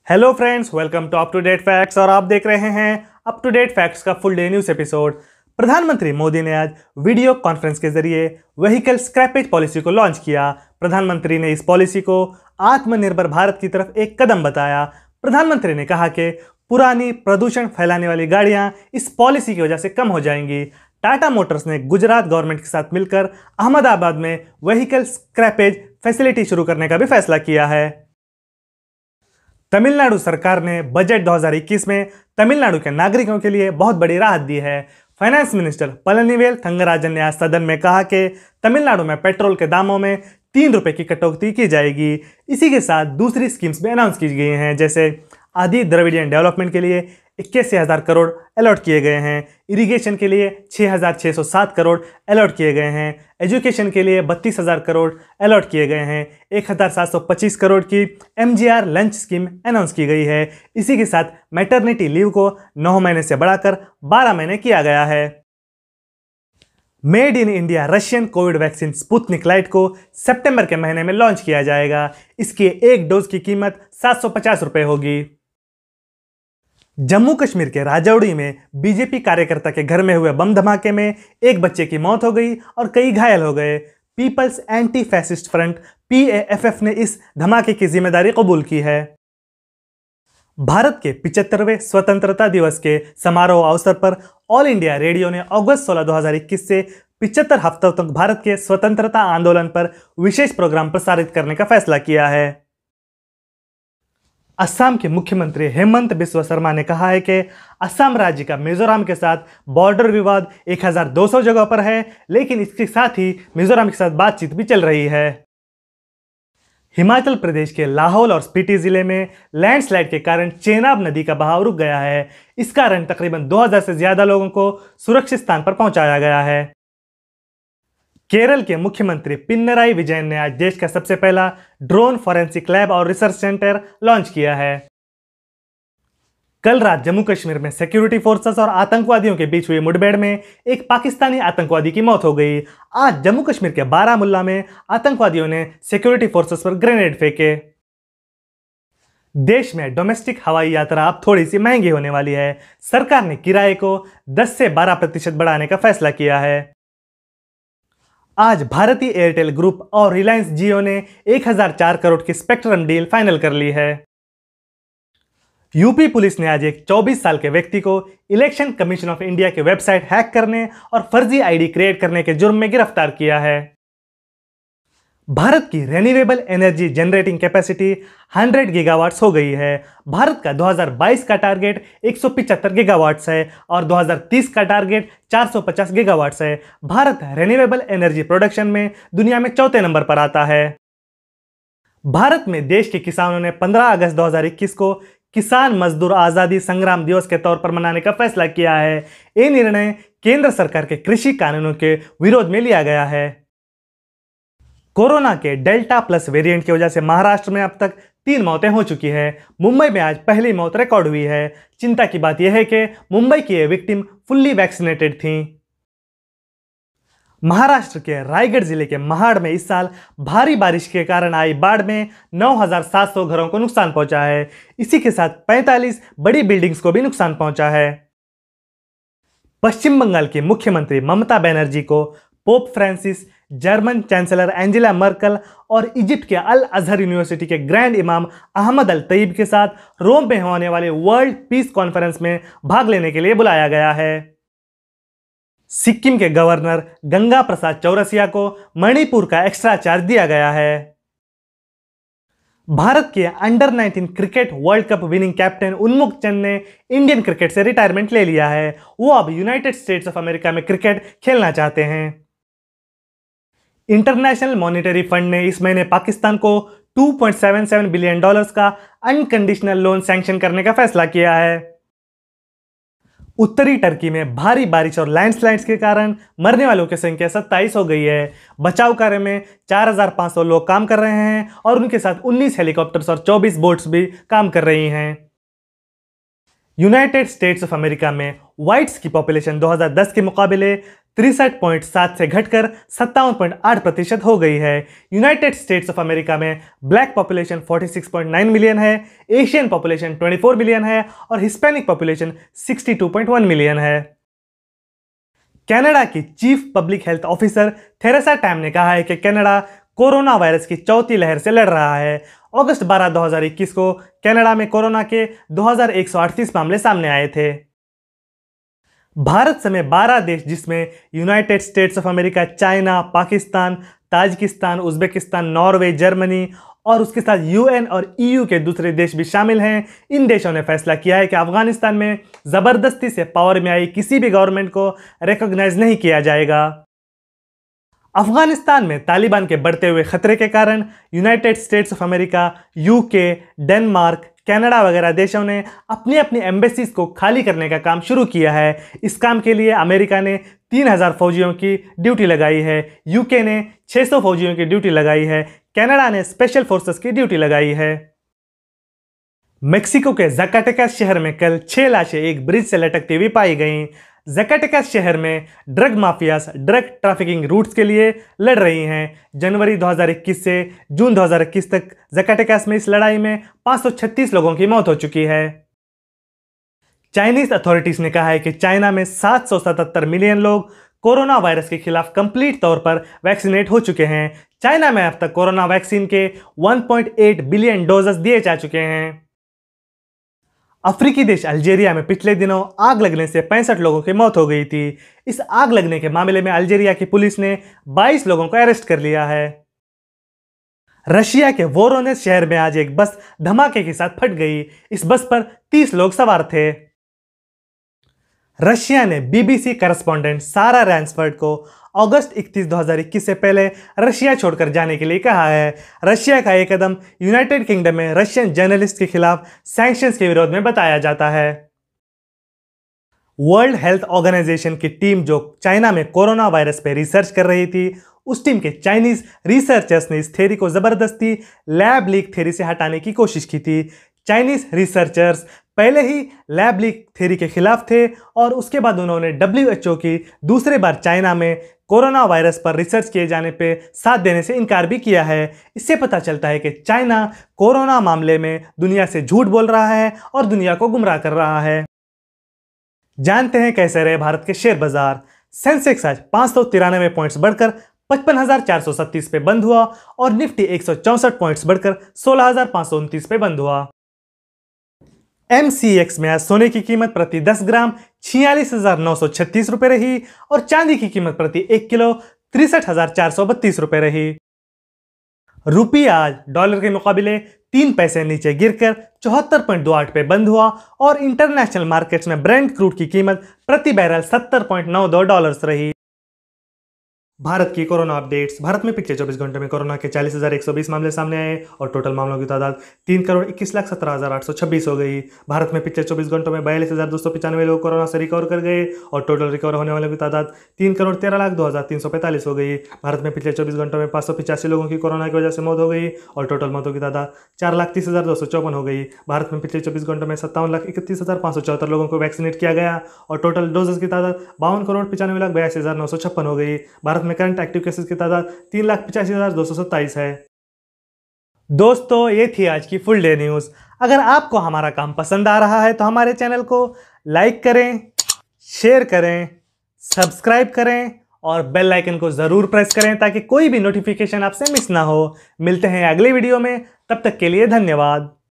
Hello friends, welcome to up to date facts और आप देख रहे हैं अप टू डेट फैक्ट्स का फुल डे न्यूज एपिसोड। प्रधानमंत्री मोदी ने आज वीडियो कॉन्फ्रेंस के जरिए व्हीकल स्क्रैपेज पॉलिसी को लॉन्च किया। प्रधानमंत्री ने इस पॉलिसी को आत्मनिर्भर भारत की तरफ एक कदम बताया। प्रधानमंत्री ने कहा कि पुरानी प्रदूषण फैलाने वाली गाड़ियां इस पॉलिसी की वजह से कम हो जाएंगी। टाटा मोटर्स ने गुजरात गवर्नमेंट के साथ मिलकर अहमदाबाद में व्हीकल स्क्रैपेज फैसिलिटी शुरू करने का भी फैसला किया है। तमिलनाडु सरकार ने बजट 2021 में तमिलनाडु के नागरिकों के लिए बहुत बड़ी राहत दी है। फाइनेंस मिनिस्टर पलनीवेल थंगराजन ने आज सदन में कहा कि तमिलनाडु में पेट्रोल के दामों में 3 रुपये की कटौती की जाएगी। इसी के साथ दूसरी स्कीम्स भी अनाउंस की गई हैं, जैसे आदि द्रविडियन डेवलपमेंट के लिए 81,000 करोड़ अलॉट किए गए हैं, इरिगेशन के लिए 6,607 करोड़ अलॉट किए गए हैं, एजुकेशन के लिए 32,000 करोड़ अलॉट किए गए हैं, 1,725 करोड़ की MGR लंच स्कीम अनाउंस की गई है। इसी के साथ मैटरनिटी लीव को 9 महीने से बढ़ाकर 12 महीने किया गया है। Made in India Russian Covid vaccine Sputnik light को सितंबर के महीने में लॉन्च किया जाएगा। इसकी एक डोज की कीमत 750 रुपये होगी। जम्मू कश्मीर के राजौरी में बीजेपी कार्यकर्ता के घर में हुए बम धमाके में एक बच्चे की मौत हो गई और कई घायल हो गए। People's anti fascist front PAFF ने इस धमाके की जिम्मेदारी कबूल की है। भारत के 75वें स्वतंत्रता दिवस के समारोह अवसर पर ऑल इंडिया रेडियो ने अगस्त 16, 2021 से 75 हफ्तों तक भारत के स्वतंत्रता आंदोलन पर विशेष प्रोग्राम प्रसारित करने का फैसला किया है। असम के मुख्यमंत्री हेमंत बिस्वा शर्मा ने कहा है कि असम राज्य का मिजोरम के साथ बॉर्डर विवाद 1,200 जगहों पर है, लेकिन इसके साथ ही मिजोरम के साथ बातचीत भी चल रही है। हिमाचल प्रदेश के लाहौल और स्पीति जिले में लैंडस्लाइड के कारण चेनाब नदी का बहाव रुक गया है। इस कारण तकरीबन 2,000 से ज्यादा लोगों को सुरक्षित स्थान पर पहुंचाया गया है। केरल के मुख्यमंत्री पिनराई विजयन ने आज देश का सबसे पहला ड्रोन फॉरेंसिक लैब और रिसर्च सेंटर लॉन्च किया है। कल रात जम्मू कश्मीर में सिक्योरिटी फोर्सेस और आतंकवादियों के बीच हुई मुठभेड़ में एक पाकिस्तानी आतंकवादी की मौत हो गई। आज जम्मू कश्मीर के बारामुल्ला में आतंकवादियों ने सिक्योरिटी फोर्सेस पर ग्रेनेड फेंके। देश में डोमेस्टिक हवाई यात्रा अब थोड़ी सी महंगी होने वाली है। सरकार ने किराए को 10 से 12% बढ़ाने का फैसला किया है। आज भारतीय एयरटेल ग्रुप और रिलायंस जियो ने 1,004 करोड़ की स्पेक्ट्रम डील फाइनल कर ली है। यूपी पुलिस ने आज एक 24 साल के व्यक्ति को इलेक्शन कमीशन ऑफ इंडिया के वेबसाइट हैक करने और फर्जी आईडी क्रिएट करने के जुर्म में गिरफ्तार किया है। भारत की renewable energy generating capacity 100 gigawatts हो गई है। भारत का 2022 का टारगेट 175 गीगावाट्स है और 2030 का टारगेट 450 गीगावाट्स है। भारत रिन्यूएबल एनर्जी प्रोडक्शन में दुनिया में चौथे नंबर पर आता है। भारत में देश के किसानों ने 15 अगस्त 2021 को किसान मजदूर आजादी संग्राम दिवस के तौर पर मनाने का फैसला किया है। ये निर्णय केंद्र सरकार के कृषि कानूनों के विरोध में लिया गया है। कोरोना के डेल्टा प्लस वेरिएंट की वजह से महाराष्ट्र में अब तक 3 मौतें हो चुकी हैं। मुंबई में आज पहली मौत रिकॉर्ड हुई है। चिंता की बात यह है कि मुंबई की ये विक्टिम फुल्ली वैक्सीनेटेड थी। महाराष्ट्र के रायगढ़ जिले के महाड़ में इस साल भारी बारिश के कारण आई बाढ़ में 9,700 घरों को नुकसान पहुंचा है। इसी के साथ 45 बड़ी बिल्डिंग्स को भी नुकसान पहुंचा है। पश्चिम बंगाल की मुख्यमंत्री ममता बनर्जी को pope Francis, German chancellor Angela Merkel और इजिप्ट के अल अजहर यूनिवर्सिटी के ग्रैंड इमाम अहमद अल तैयब के साथ रोम में होने वाले वर्ल्ड पीस कॉन्फ्रेंस में भाग लेने के लिए बुलाया गया है। सिक्किम के गवर्नर गंगा प्रसाद चौरसिया को मणिपुर का एक्स्ट्रा चार्ज दिया गया है। भारत के under 19 cricket world cup winning captain उन्मुक्त चंद ने इंडियन क्रिकेट से रिटायरमेंट ले लिया है। वो अब यूनाइटेड स्टेट्स ऑफ अमेरिका में क्रिकेट खेलना चाहते हैं। इंटरनेशनल मॉनेटरी फंड ने इस महीने पाकिस्तान को $2.77 बिलियन का अनकंडीशनल लोन सैंक्शन करने का फैसला किया है। उत्तरी टर्की में भारी बारिश और लैंडस्लाइड्स के कारण मरने वालों की संख्या 27 हो गई है। बचाव कार्य में 4,500 लोग काम कर रहे हैं और उनके साथ 19 हेलीकॉप्टर्स और 24 बोट्स भी काम कर रही हैं। यूनाइटेड स्टेट्स ऑफ अमेरिका में व्हाइट्स की पॉपुलेशन 2010 के मुकाबले 63.7 से घटकर 57.8% हो गई है। यूनाइटेड स्टेट्स ऑफ अमेरिका में ब्लैक पॉपुलेशन 46.9 मिलियन है, एशियन पॉपुलेशन 24 मिलियन है और हिस्पैनिक पॉपुलेशन 62.1 मिलियन है। कनाडा की chief public health officer Theresa time ने कहा है कि कनाडा कोरोना वायरस की चौथी लहर से लड़ रहा है। अगस्त 12, 2021 को कनाडा में कोरोना के 2138 मामले सामने आए थे। भारत समेत 12 देश, जिसमें United states of America, China, Pakistan, Tajikistan, Uzbekistan, Norway, Germany और उसके साथ यूएन और ईयू के दूसरे देश भी शामिल हैं, इन देशों ने फैसला किया है कि अफगानिस्तान में जबरदस्ती से पावर में आई किसी भी गवर्नमेंट को रिकॉग्नाइज नहीं किया जाएगा। अफगानिस्तान में तालिबान के बढ़ते हुए खतरे के कारण United states of America, UK, Denmark, Canada वगैरह देशों ने अपनी अपनी एम्बेसीज को खाली करने का काम शुरू किया है। इस काम के लिए अमेरिका ने 3000 फौजियों की ड्यूटी लगाई है, यूके ने 600 फौजियों की ड्यूटी लगाई है, कनाडा ने स्पेशल फोर्सेस की ड्यूटी लगाई है। मेक्सिको के ज़काटेकास शहर में कल 6 लाशें एक ब्रिज से लटकती हुई पाई गईं। ज़काटेकास शहर में drug mafias drug trafficking routes के लिए लड़ रही हैं। जनवरी 2021 से जून 2021 तक ज़काटेकास में इस लड़ाई में 536 लोगों की मौत हो चुकी है। चाइनीज अथॉरिटीज ने कहा है कि चाइना में 777 मिलियन लोग कोरोना वायरस के खिलाफ कंप्लीट तौर पर वैक्सीनेट हो चुके हैं। चाइना में अब तक कोरोना वैक्सीन के 1.8 बिलियन डोजेस दिए जा चुके हैं। अफ्रीकी देश अल्जीरिया में पिछले दिनों आग लगने से 65 लोगों की मौत हो गई थी। इस आग लगने के मामले में अल्जीरिया की पुलिस ने 22 लोगों को अरेस्ट कर लिया है। रशिया के वोरोनेज शहर में आज एक बस धमाके के साथ फट गई। इस बस पर 30 लोग सवार थे। रशिया ने बीबीसी करस्पॉन्डेंट सारा रैंसफर्ड को अगस्त 31, 2021 से पहले रशिया छोड़कर जाने के लिए कहा है। रशिया का यह कदम यूनाइटेड किंगडम में रशियन जर्नलिस्ट के खिलाफ सैंक्शंस के विरोध में बताया जाता है। वर्ल्ड हेल्थ ऑर्गेनाइजेशन की टीम जो चाइना में कोरोना वायरस पर रिसर्च कर रही थी, उस टीम के चाइनीज रिसर्चर्स ने इस थ्योरी को जबरदस्ती लैब लीक थ्योरी से हटाने की कोशिश की थी। चाइनीज रिसर्चर्स पहले ही लैब लीक थ्योरी के खिलाफ थे और उसके बाद उन्होंने WHO की दूसरे बार चाइना में कोरोना वायरस पर रिसर्च किए जाने पे साथ देने से इनकार भी किया है। इससे पता चलता है कि चाइना कोरोना मामले में दुनिया से झूठ बोल रहा है और दुनिया को गुमराह कर रहा है। जानते हैं कैसे रहे भारत के शेयर बाजार। सेंसेक्स आज 593 पॉइंट्स बढ़कर 55,437 पे बंद हुआ और निफ्टी 164 पॉइंट्स बढ़कर 16,529 पे बंद हुआ। MCX में आज सोने की कीमत प्रति 10 ग्राम 46,936 रुपए रही और चांदी की कीमत प्रति 1 किलो 63,432 रुपए रही। रुपया आज डॉलर के मुकाबले 3 पैसे नीचे गिरकर 74.28 पे बंद हुआ और इंटरनेशनल मार्केट्स में ब्रेंट क्रूड की कीमत प्रति बैरल $70.92 रही। भारत की कोरोना अपडेट्स। भारत में पिछले 24 घंटे में कोरोना के 40,120 मामले सामने आए और टोटल मामलों की तादाद 3,21,17,826 हो गई। भारत में पिछले 24 घंटों में 42,295 लोग कोरोना से रिकवर कर गए और टोटल रिकवर होने वालों की तादाद 3,13,02,345 हो गई। भारत में पिछले 24 घंटों में 585 लोगों की कोरोना की वजह से मौत हो गई और टोटल मौतों की तादाद 4,30,254 हो गई। भारत में पिछले 24 घंटों में 57,31,574 लोगों को वैक्सीनेट किया गया और टोटल डोजेस की तादाद 52,95,82,956 हो गई। भारत में करंट एक्टिव केसेस की तादाद 3,85,227 है। दोस्तों, ये थी आज की फुल डे न्यूज़। अगर आपको हमारा काम पसंद आ रहा है तो हमारे चैनल को लाइक करें, शेयर करें, सब्सक्राइब करें और बेल आइकन को ज़रूर प्रेस करें ताकि कोई भी नोटिफिकेशन आपसे मिस ना हो। मिलते हैं अगले वीडियो में, तब तक के लिए धन्यवाद।